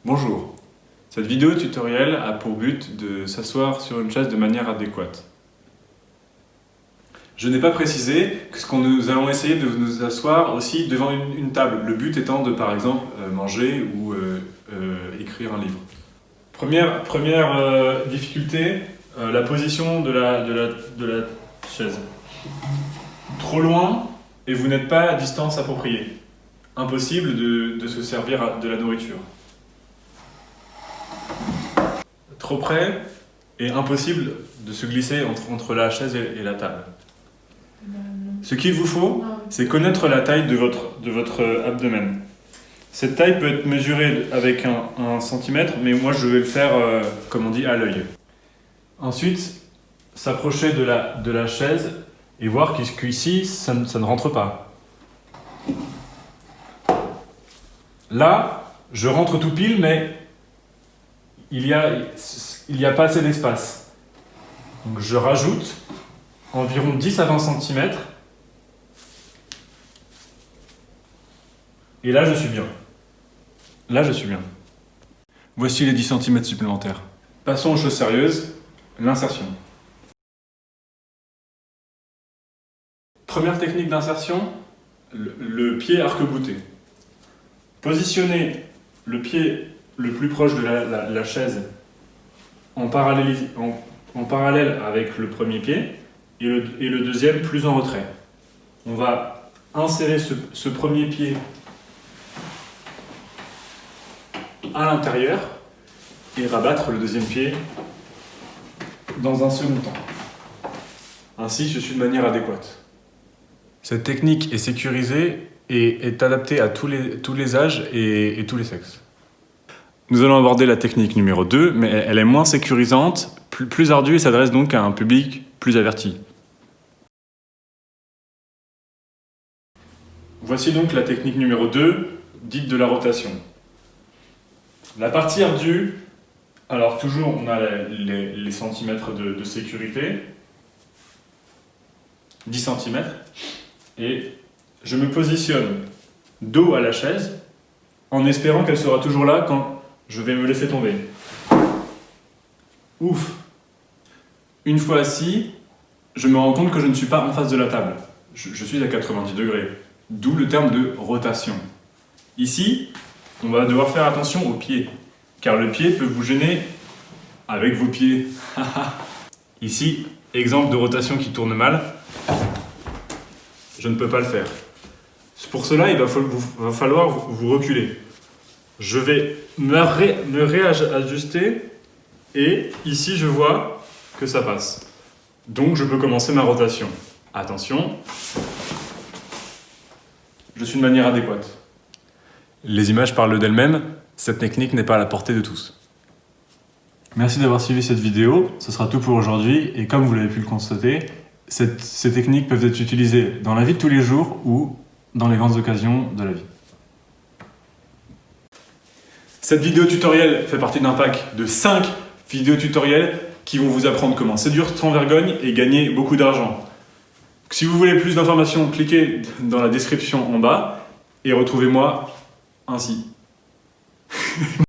Bonjour, cette vidéo tutoriel a pour but de s'asseoir sur une chaise de manière adéquate. Je n'ai pas précisé que nous allons essayer de nous asseoir aussi devant une table, le but étant de par exemple manger ou écrire un livre. Première difficulté, la position de la chaise. Trop loin et vous n'êtes pas à distance appropriée. Impossible de se servir de la nourriture. Trop près et impossible de se glisser entre la chaise et la table. Ce qu'il vous faut, c'est connaître la taille de votre abdomen. Cette taille peut être mesurée avec un centimètre, mais moi je vais le faire, comme on dit, à l'œil. Ensuite, s'approcher de la chaise et voir qu'ici, ça ne rentre pas. Là, je rentre tout pile, mais il y a pas assez d'espace. Donc je rajoute environ 10 à 20 cm. Et là, je suis bien. Là, je suis bien. Voici les 10 cm supplémentaires. Passons aux choses sérieuses, l'insertion. Première technique d'insertion, le pied arc-bouté. Positionnez le pied le plus proche de la chaise en parallèle avec le premier pied et le deuxième plus en retrait. On va insérer ce premier pied à l'intérieur et rabattre le deuxième pied dans un second temps. Ainsi, je suis de manière adéquate. Cette technique est sécurisée et est adaptée à tous les âges et tous les sexes. Nous allons aborder la technique numéro 2, mais elle est moins sécurisante, plus ardue et s'adresse donc à un public plus averti. Voici donc la technique numéro 2, dite de la rotation. La partie ardue, alors toujours on a les centimètres de sécurité, 10 cm, et je me positionne dos à la chaise en espérant qu'elle sera toujours là quand je vais me laisser tomber. Ouf! Une fois assis, je me rends compte que je ne suis pas en face de la table. Je suis à 90 degrés, d'où le terme de rotation. Ici, on va devoir faire attention aux pieds, car le pied peut vous gêner avec vos pieds. Ici, exemple de rotation qui tourne mal, je ne peux pas le faire. Pour cela, il va falloir vous reculer. Je vais me réajuster et ici, je vois que ça passe. Donc, je peux commencer ma rotation. Attention, je suis de manière adéquate. Les images parlent d'elles-mêmes, cette technique n'est pas à la portée de tous. Merci d'avoir suivi cette vidéo, ce sera tout pour aujourd'hui et comme vous l'avez pu le constater, ces techniques peuvent être utilisées dans la vie de tous les jours ou dans les grandes occasions de la vie. Cette vidéo tutoriel fait partie d'un pack de 5 vidéos tutoriels qui vont vous apprendre comment séduire sans vergogne et gagner beaucoup d'argent. Si vous voulez plus d'informations, cliquez dans la description en bas et retrouvez-moi ainsi.